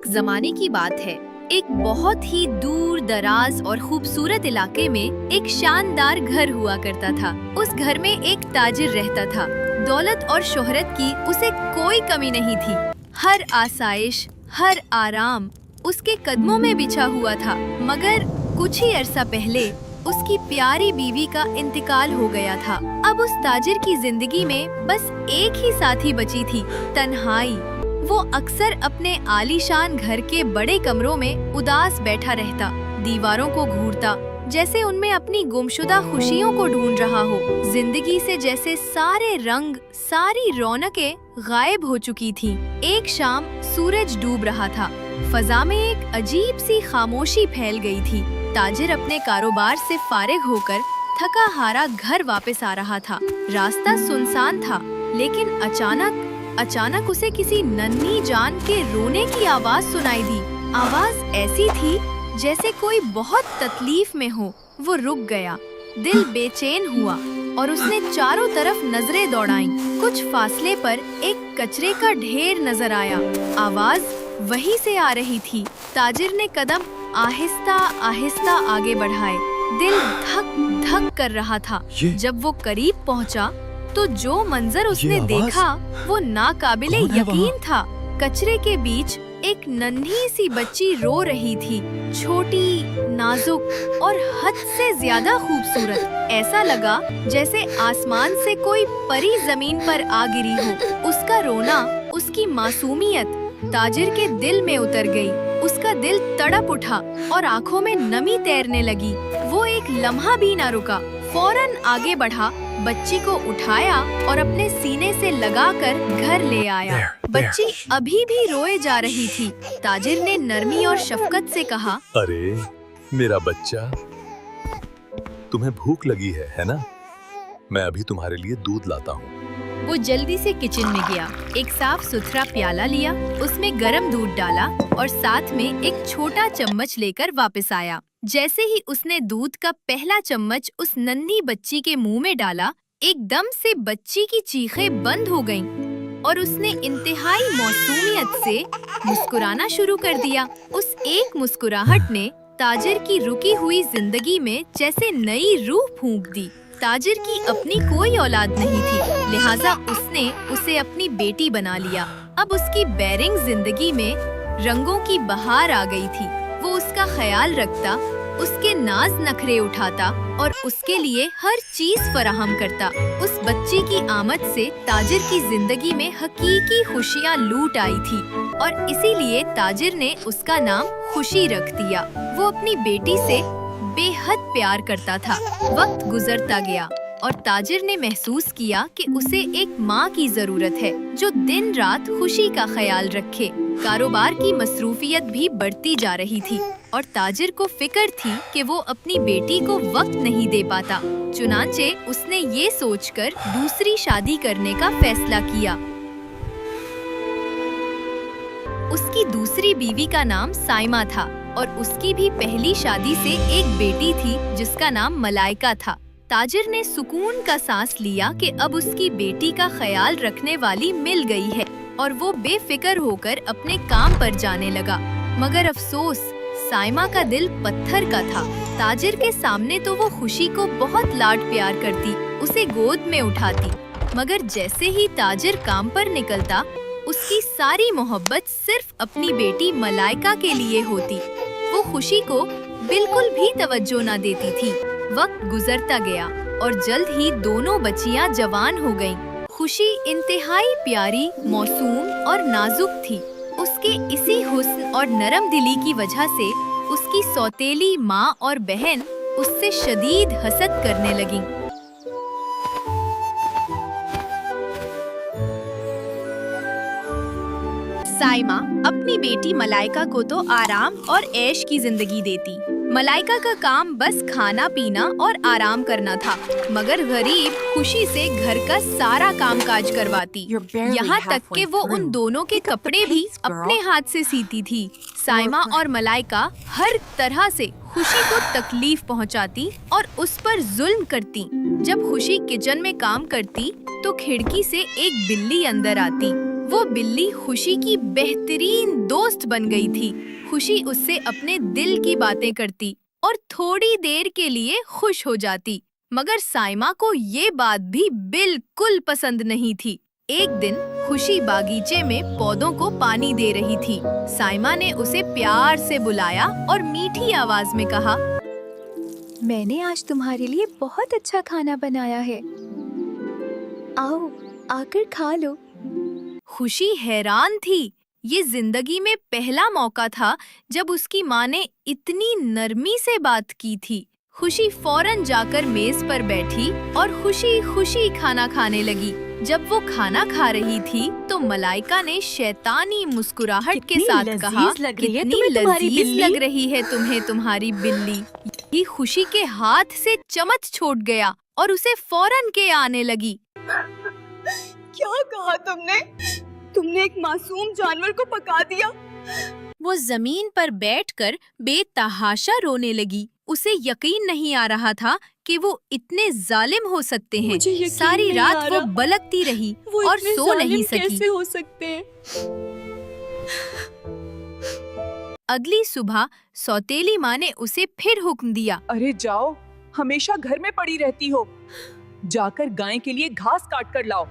जमाने की बात है। एक बहुत ही दूर दराज और खूबसूरत इलाके में एक शानदार घर हुआ करता था। उस घर में एक ताजिर रहता था। दौलत और शोहरत की उसे कोई कमी नहीं थी। हर आसाइश, हर आराम उसके कदमों में बिछा हुआ था। मगर कुछ ही अरसा पहले उसकी प्यारी बीवी का इंतकाल हो गया था। अब उस ताजिर की जिंदगी में बस एक ही साथी बची थी, तन्हाई। वो अक्सर अपने आलीशान घर के बड़े कमरों में उदास बैठा रहता, दीवारों को घूरता, जैसे उनमें अपनी गुमशुदा खुशियों को ढूंढ रहा हो। जिंदगी से जैसे सारे रंग, सारी रौनकें गायब हो चुकी थीं। एक शाम सूरज डूब रहा था। फजा में एक अजीब सी खामोशी फैल गई थी। ताजिर अपने कारोबार से फारिग होकर थका हारा घर वापस आ रहा था। रास्ता सुनसान था, लेकिन अचानक उसे किसी नन्ही जान के रोने की आवाज सुनाई दी। आवाज ऐसी थी जैसे कोई बहुत तकलीफ में हो। वो रुक गया, दिल बेचैन हुआ और उसने चारों तरफ नजरें दौड़ाईं। कुछ फासले पर एक कचरे का ढेर नजर आया। आवाज वहीं से आ रही थी। ताजिर ने कदम आहिस्ता आहिस्ता आगे बढ़ाए। दिल धक धक कर रहा था। जब वो करीब पहुंचा तो जो मंजर उसने देखा वो नाकाबिले यकीन था। कचरे के बीच एक नन्ही सी बच्ची रो रही थी, छोटी, नाजुक और हद से ज्यादा खूबसूरत। ऐसा लगा जैसे आसमान से कोई परी जमीन पर आ गिरी हो। उसका रोना, उसकी मासूमियत ताजिर के दिल में उतर गई। उसका दिल तड़प उठा और आंखों में नमी तैरने लगी। वो एक लम्हा भी न रुका, फौरन आगे बढ़ा, बच्ची को उठाया और अपने सीने से लगाकर घर ले आया। बच्ची अभी भी रोए जा रही थी। ताजिर ने नरमी और शफकत से कहा, अरे मेरा बच्चा, तुम्हें भूख लगी है ना? मैं अभी तुम्हारे लिए दूध लाता हूँ। वो जल्दी से किचन में गया, एक साफ सुथरा प्याला लिया, उसमें गर्म दूध डाला और साथ में एक छोटा चम्मच लेकर वापस आया। जैसे ही उसने दूध का पहला चम्मच उस नन्ही बच्ची के मुंह में डाला, एकदम से बच्ची की चीखें बंद हो गईं और उसने इंतहाई मौसूमियत से मुस्कुराना शुरू कर दिया। उस एक मुस्कुराहट ने ताजिर की रुकी हुई जिंदगी में जैसे नई रूह फूंक दी। ताजिर की अपनी कोई औलाद नहीं थी, लिहाजा उसने उसे अपनी बेटी बना लिया। अब उसकी बैरिंग जिंदगी में रंगों की बहार आ गई थी। वो उसका ख्याल रखता, उसके नाज नखरे उठाता और उसके लिए हर चीज फराहम करता। उस बच्ची की आमद से ताजिर की जिंदगी में हकीकी खुशियाँ लूट आई थी और इसीलिए ताजिर ने उसका नाम खुशी रख दिया। वो अपनी बेटी से बेहद प्यार करता था। वक्त गुजरता गया और ताजिर ने महसूस किया कि उसे एक माँ की जरूरत है जो दिन रात खुशी का ख्याल रखे। कारोबार की मसरूफियत भी बढ़ती जा रही थी और ताजिर को फिक्र थी कि वो अपनी बेटी को वक्त नहीं दे पाता। चुनांचे उसने ये सोचकर दूसरी शादी करने का फैसला किया। उसकी दूसरी बीवी का नाम साइमा था और उसकी भी पहली शादी से एक बेटी थी जिसका नाम मलाइका था। ताजिर ने सुकून का सांस लिया कि अब उसकी बेटी का ख्याल रखने वाली मिल गई है और वो बेफिक्र होकर अपने काम पर जाने लगा। मगर अफसोस, साइमा का दिल पत्थर का था। ताजिर के सामने तो वो खुशी को बहुत लाड प्यार करती, उसे गोद में उठाती, मगर जैसे ही ताजिर काम पर निकलता, उसकी सारी मोहब्बत सिर्फ अपनी बेटी मलाइका के लिए होती। वो खुशी को बिल्कुल भी तवज्जो न देती थी। वक्त गुजरता गया और जल्द ही दोनों बच्चियां जवान हो गईं। खुशी इंतहाई प्यारी, मासूम और नाजुक थी। उसके इसी हुस्न और नरम दिली की वजह से उसकी सौतेली माँ और बहन उससे शदीद हसद करने लगीं। साइमा अपनी बेटी मलाइका को तो आराम और ऐश की जिंदगी देती। मलाइका का काम बस खाना पीना और आराम करना था, मगर गरीब खुशी से घर का सारा कामकाज करवाती। यहाँ तक कि वो उन दोनों के कपड़े भी अपने हाथ से सीती थी। साइमा और मलाइका हर तरह से खुशी को तकलीफ पहुँचाती और उस पर जुल्म करती। जब खुशी किचन में काम करती तो खिड़की से एक बिल्ली अंदर आती। वो बिल्ली खुशी की बेहतरीन दोस्त बन गई थी। खुशी उससे अपने दिल की बातें करती और थोड़ी देर के लिए खुश हो जाती। मगर साइमा को ये बात भी बिल्कुल पसंद नहीं थी। एक दिन खुशी बागीचे में पौधों को पानी दे रही थी। साइमा ने उसे प्यार से बुलाया और मीठी आवाज में कहा, मैंने आज तुम्हारे लिए बहुत अच्छा खाना बनाया है, आओ आकर खा लो। खुशी हैरान थी। ये जिंदगी में पहला मौका था जब उसकी माँ ने इतनी नरमी से बात की थी। खुशी फौरन जाकर मेज पर बैठी और खुशी खुशी खाना खाने लगी। जब वो खाना खा रही थी तो मलाइका ने शैतानी मुस्कुराहट के साथ कहा, कितनी लजीज लग रही है तुम्हें तुम्हारी बिल्ली। ये खुशी के हाथ से चम्मच छूट गया और उसे फौरन के आने लगी। क्या कहा तुमने? तुमने एक मासूम जानवर को पका दिया। वो जमीन पर बैठकर बेतहाशा रोने लगी। उसे यकीन नहीं आ रहा था कि वो इतने जालिम हो सकते हैं। मुझे यकीन सारी नहीं रात आ वो रहा। बलकती रही वो और इतने सो नहीं जालिम सकी। कैसे हो सकते हैं? अगली सुबह सौतेली माँ ने उसे फिर हुक्म दिया, अरे जाओ, हमेशा घर में पड़ी रहती हो। जाकर गाय के लिए घास काट कर लाओ।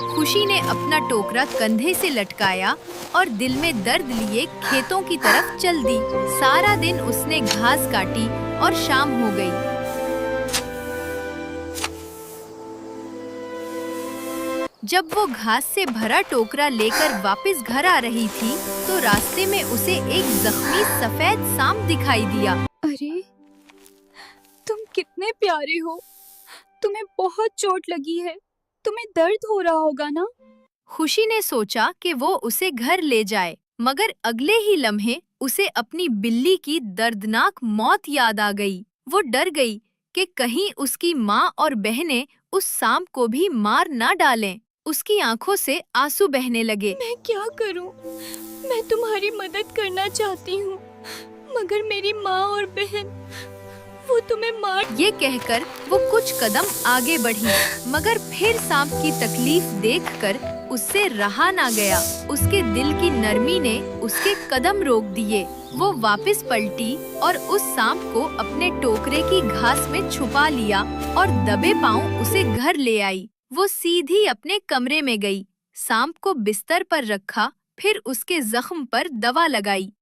खुशी ने अपना टोकरा कंधे से लटकाया और दिल में दर्द लिए खेतों की तरफ चल दी। सारा दिन उसने घास काटी और शाम हो गई। जब वो घास से भरा टोकरा लेकर वापस घर आ रही थी तो रास्ते में उसे एक जख्मी सफेद सांप दिखाई दिया। अरे तुम कितने प्यारे हो, तुम्हें बहुत चोट लगी है, तुम्हें दर्द हो रहा होगा ना? खुशी ने सोचा कि वो उसे घर ले जाए, मगर अगले ही लम्हे उसे अपनी बिल्ली की दर्दनाक मौत याद आ गई। वो डर गई कि कहीं उसकी माँ और बहनें उस सांप को भी मार ना डालें। उसकी आंखों से आंसू बहने लगे। मैं क्या करूं? मैं तुम्हारी मदद करना चाहती हूँ, मगर मेरी माँ और बहन वो तुम्हें मार। ये कहकर वो कुछ कदम आगे बढ़ी, मगर फिर सांप की तकलीफ देखकर उससे रहा ना गया। उसके दिल की नरमी ने उसके कदम रोक दिए। वो वापस पलटी और उस सांप को अपने टोकरे की घास में छुपा लिया और दबे पांव उसे घर ले आई। वो सीधी अपने कमरे में गई, सांप को बिस्तर पर रखा, फिर उसके जख्म पर दवा लगाई।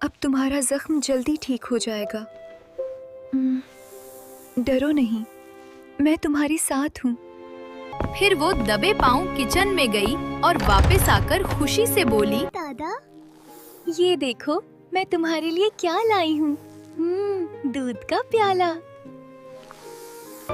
अब तुम्हारा जख्म जल्दी ठीक हो जाएगा। डरो नहीं, मैं तुम्हारे साथ हूँ। फिर वो दबे पांव किचन में गई और वापस आकर खुशी से बोली, दादा ये देखो मैं तुम्हारे लिए क्या लाई हूँ, दूध का प्याला।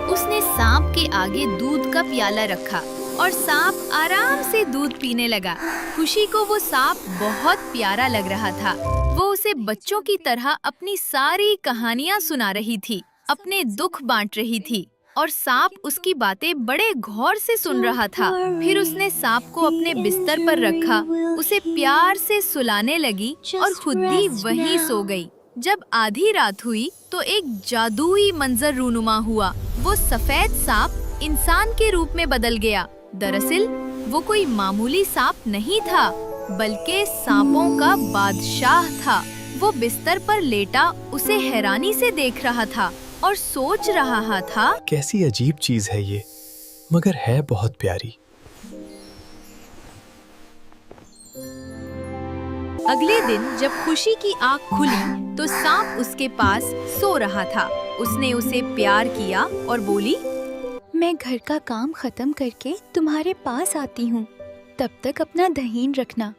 उसने सांप के आगे दूध का प्याला रखा और सांप आराम से दूध पीने लगा। खुशी को वो सांप बहुत प्यारा लग रहा था। वो उसे बच्चों की तरह अपनी सारी कहानियाँ सुना रही थी, अपने दुख बांट रही थी और सांप उसकी बातें बड़े गौर से सुन रहा था। फिर उसने सांप को अपने बिस्तर पर रखा, उसे प्यार से सुलाने लगी और खुद भी वहीं सो गई। जब आधी रात हुई तो एक जादुई मंजर रूनुमा हुआ। वो सफेद सांप इंसान के रूप में बदल गया। दरअसल वो कोई मामूली सांप नहीं था, बल्कि सांपों का बादशाह था। वो बिस्तर पर लेटा उसे हैरानी से देख रहा था और सोच रहा था, कैसी अजीब चीज है ये, मगर है बहुत प्यारी। अगले दिन जब खुशी की आँख खुली तो सांप उसके पास सो रहा था। उसने उसे प्यार किया और बोली, मैं घर का काम खत्म करके तुम्हारे पास आती हूँ, तब तक अपना ध्यान रखना।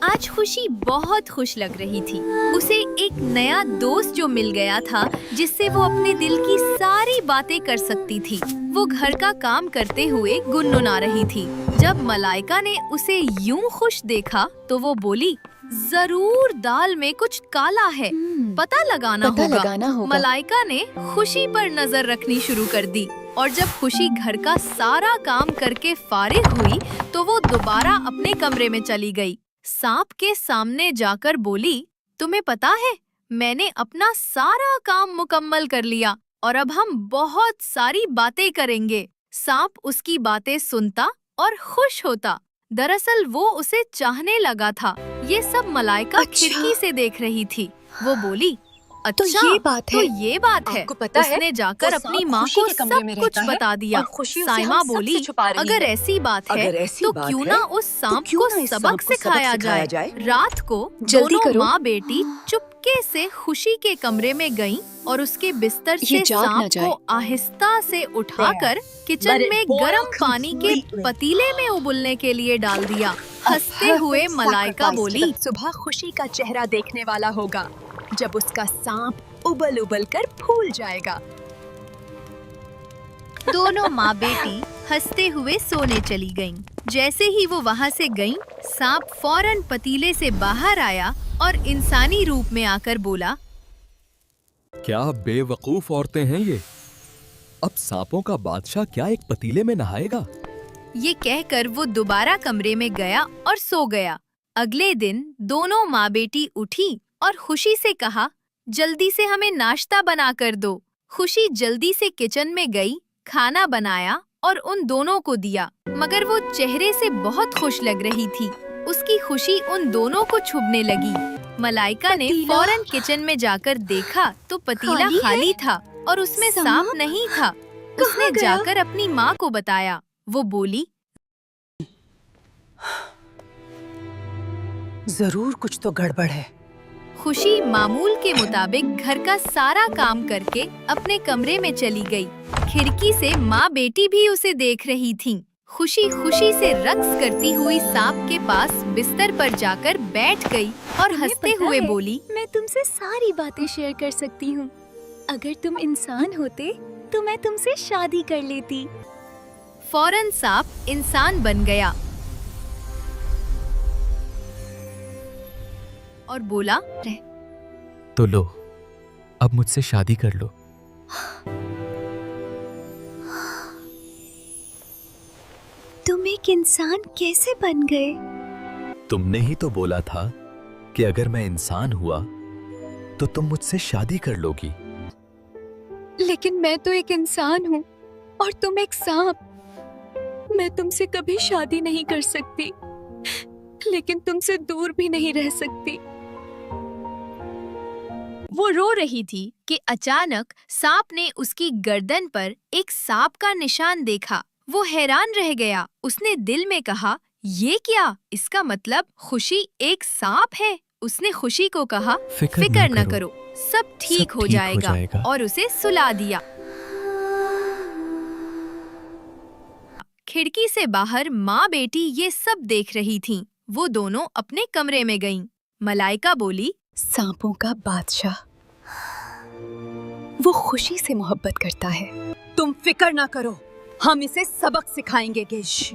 आज खुशी बहुत खुश लग रही थी। उसे एक नया दोस्त जो मिल गया था, जिससे वो अपने दिल की सारी बातें कर सकती थी। वो घर का काम करते हुए गुनगुना रही थी। जब मलाइका ने उसे यूं खुश देखा तो वो बोली, जरूर दाल में कुछ काला है, पता लगाना होगा। मलाइका ने खुशी पर नजर रखनी शुरू कर दी और जब खुशी घर का सारा काम करके फारिग हुई तो वो दोबारा अपने कमरे में चली गई। सांप के सामने जाकर बोली, तुम्हें पता है, मैंने अपना सारा काम मुकम्मल कर लिया और अब हम बहुत सारी बातें करेंगे। सांप उसकी बातें सुनता और खुश होता। दरअसल वो उसे चाहने लगा था। ये सब मलाइका अच्छा। खिड़की से देख रही थी। वो बोली, तो अच्छा, ये बात है। तो ये बात है। आपको पता है, उसने जाकर वो अपनी सांप माँ खुशी को के कमरे सब में कुछ रहता है बता दिया। और खुशी उसे साइमा हम सबसे बोली, छुपा रही अगर है। ऐसी बात है अगर ऐसी तो बात क्यों है, ना उस सांप क्यों को ना इस सबक सांप को सबक सिखाया सिखाया जाए। जाए। रात को जल्दी दोनों करो। माँ बेटी चुपके से खुशी के कमरे में गईं और उसके बिस्तर ये से जाग ना सांप जाए। को आहिस्ता से उठाकर किचन Let it में boil गर्म पानी के completely. पतीले में उबलने के लिए डाल दिया। हंसते हुए perfect मलाइका sacrifice to बोली, सुबह खुशी का चेहरा देखने वाला होगा जब उसका सांप उबल उबल कर फूल जाएगा। दोनों माँ बेटी हंसते हुए सोने चली गईं। जैसे ही वो वहाँ से गईं, सांप फौरन पतीले से बाहर आया और इंसानी रूप में आकर बोला, क्या बेवकूफ औरतें हैं ये। अब सांपों का बादशाह क्या एक पतीले में नहाएगा। ये कहकर वो दोबारा कमरे में गया और सो गया। अगले दिन दोनों माँ बेटी उठी और खुशी से कहा, जल्दी से हमें नाश्ता बना कर दो। खुशी जल्दी से किचन में गई, खाना बनाया और उन दोनों को दिया। मगर वो चेहरे से बहुत खुश लग रही थी। उसकी खुशी उन दोनों को छुभने लगी। मलाइका ने पतीला? फौरन किचन में जाकर देखा तो पतीला खाली है? खाली था और उसमें सांप? सांप नहीं था। उसने गया? जाकर अपनी माँ को बताया। वो बोली, जरूर कुछ तो गड़बड़ है। खुशी मामूल के मुताबिक घर का सारा काम करके अपने कमरे में चली गई। खिड़की से माँ बेटी भी उसे देख रही थीं। खुशी खुशी से रक्स करती हुई सांप के पास बिस्तर पर जाकर बैठ गई और तुम्हें हंसते पता हुए है, बोली, मैं तुमसे सारी बातें शेयर कर सकती हूँ। अगर तुम इंसान होते तो मैं तुमसे शादी कर लेती। फौरन सांप इंसान बन गया और बोला, तो लो, अब मुझसे शादी कर लो। तुम एक इंसान कैसे बन गए? तुमने ही तो बोला था कि अगर मैं इंसान हुआ तो तुम मुझसे शादी कर लोगी। लेकिन मैं तो एक इंसान हूँ और तुम एक सांप। मैं तुमसे कभी शादी नहीं कर सकती, लेकिन तुमसे दूर भी नहीं रह सकती। वो रो रही थी कि अचानक सांप ने उसकी गर्दन पर एक सांप का निशान देखा। वो हैरान रह गया। उसने दिल में कहा, ये क्या? इसका मतलब खुशी एक सांप है। उसने खुशी को कहा, फिक्र न करो, सब ठीक हो जाएगा और उसे सुला दिया। खिड़की से बाहर माँ बेटी ये सब देख रही थीं। वो दोनों अपने कमरे में गईं। मलाइका बोली, सांपों का बादशाह वो खुशी से मोहब्बत करता है। तुम फिक्र ना करो, हम इसे सबक सिखाएंगे गिश।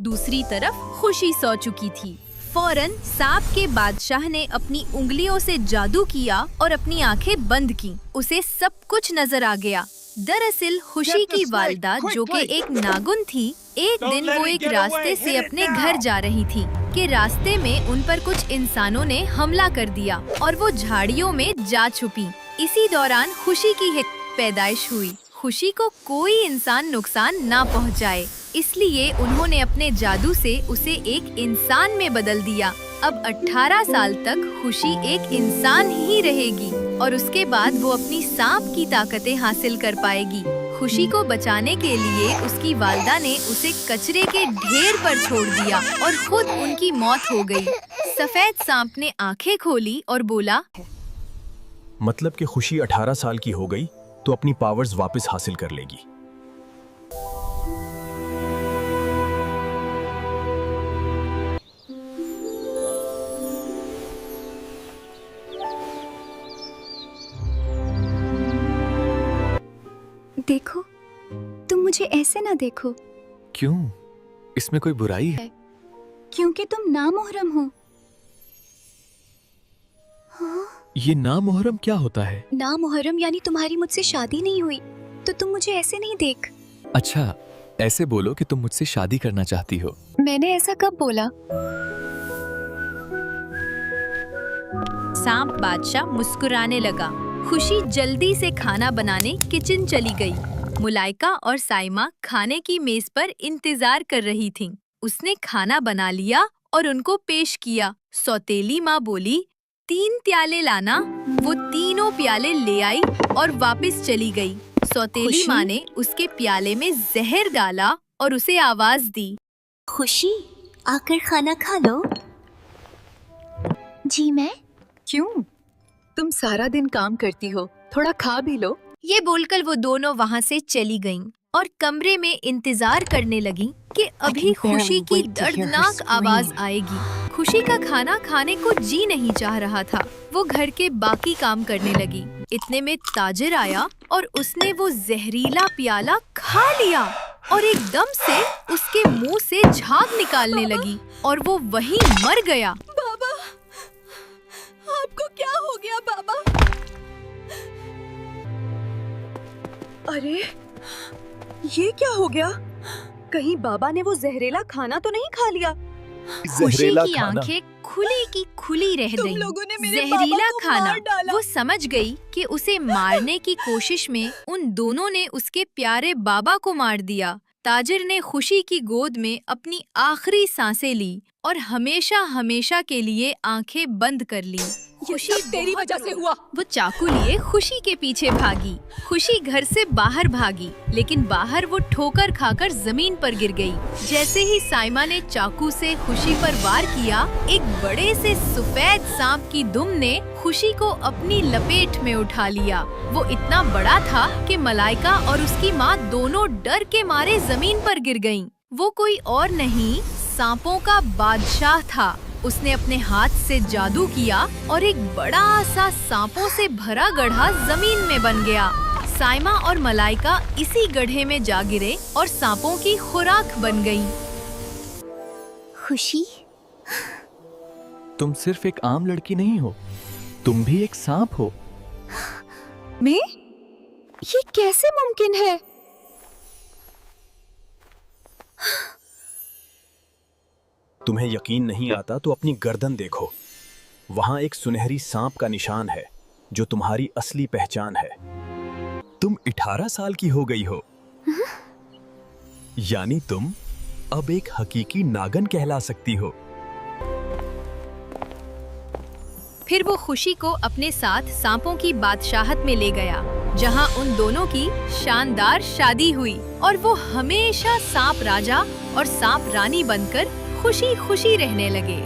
दूसरी तरफ खुशी सो चुकी थी। फौरन सांप के बादशाह ने अपनी उंगलियों से जादू किया और अपनी आंखें बंद की। उसे सब कुछ नजर आ गया। दरअसल खुशी की वालिदा, जो कि एक नागुन थी, एक दिन वो एक रास्ते से अपने घर जा रही थी कि रास्ते में उन पर कुछ इंसानों ने हमला कर दिया और वो झाड़ियों में जा छुपी। इसी दौरान खुशी की पैदाइश हुई। खुशी को कोई इंसान नुकसान ना पहुंचाए, इसलिए उन्होंने अपने जादू से उसे एक इंसान में बदल दिया। अब 18 साल तक खुशी एक इंसान ही रहेगी और उसके बाद वो अपनी सांप की ताकतें हासिल कर पाएगी। खुशी को बचाने के लिए उसकी वालिदा ने उसे कचरे के ढेर पर छोड़ दिया और खुद उनकी मौत हो गई। सफेद सांप ने आंखें खोली और बोला, मतलब कि खुशी 18 साल की हो गई तो अपनी पावर्स वापस हासिल कर लेगी। देखो, तुम मुझे ऐसे ना देखो, क्यों? इसमें कोई बुराई है? क्योंकि तुम नामुहर्रम हो। ये नामुहर्रम क्या होता है? नामुहर्रम यानी तुम्हारी मुझसे शादी नहीं हुई, तो तुम मुझे ऐसे नहीं देख। अच्छा, ऐसे बोलो कि तुम मुझसे शादी करना चाहती हो। मैंने ऐसा कब बोला? सांप बादशाह मुस्कुराने लगा। खुशी जल्दी से खाना बनाने किचन चली गई। मुलाइका और साइमा खाने की मेज पर इंतजार कर रही थीं। उसने खाना बना लिया और उनको पेश किया। सौतेली माँ बोली, 3 प्याले लाना। वो तीनों प्याले ले आई और वापस चली गई। सौतेली माँ ने उसके प्याले में जहर डाला और उसे आवाज दी, खुशी, आकर खाना खा लो। जी मैं। क्यों? तुम सारा दिन काम करती हो, थोड़ा खा भी लो। ये बोलकर वो दोनों वहाँ से चली गईं और कमरे में इंतजार करने लगी कि अभी खुशी की दर्दनाक आवाज आएगी। खुशी का खाना खाने को जी नहीं चाह रहा था। वो घर के बाकी काम करने लगी। इतने में ताजिर आया और उसने वो जहरीला प्याला खा लिया और एकदम से उसके मुंह से झाग निकालने लगी और वो वहीं मर गया। बाबा, आपको क्या हो गया बाबा? अरे, ये क्या हो गया? कहीं बाबा ने वो जहरीला खाना तो नहीं खा लिया? खुशी की आंखें खुली की खुली रह तुम गईं। लोगों ने मेरे जहरीला बाबा को खाना। मार डाला। वो समझ गई कि उसे मारने की कोशिश में उन दोनों ने उसके प्यारे बाबा को मार दिया। ताजिर ने खुशी की गोद में अपनी आखिरी सांसें ली और हमेशा हमेशा के लिए आंखें बंद कर ली। खुशी तेरी वजह से हुआ। वो चाकू लिए खुशी के पीछे भागी। खुशी घर से बाहर भागी, लेकिन बाहर वो ठोकर खाकर जमीन पर गिर गई। जैसे ही साइमा ने चाकू से खुशी पर वार किया, एक बड़े से सफेद सांप की दुम ने खुशी को अपनी लपेट में उठा लिया। वो इतना बड़ा था कि मलाइका और उसकी माँ दोनों डर के मारे जमीन पर गिर गईं। वो कोई और नहीं, सांपों का बादशाह था। उसने अपने हाथ से जादू किया और एक बड़ा सा सांपों से भरा गड्ढा जमीन में बन गया। साइमा और मलाइका इसी गड्ढे में जा गिरे और सांपों की खुराक बन गईं। खुशी, तुम सिर्फ एक आम लड़की नहीं हो, तुम भी एक सांप हो। मैं? ये कैसे मुमकिन है? तुम्हें यकीन नहीं आता तो अपनी गर्दन देखो। वहां एक सुनहरी सांप का निशान है, जो तुम्हारी असली पहचान है। तुम 18 साल की हो गई हो। यानी तुम अब एक हकीकी नागन कहला सकती हो। फिर वो खुशी को अपने साथ सांपों की बादशाहत में ले गया, जहां उन दोनों की शानदार शादी हुई और वो हमेशा सांप राजा और सांप रानी बनकर खुशी खुशी रहने लगे।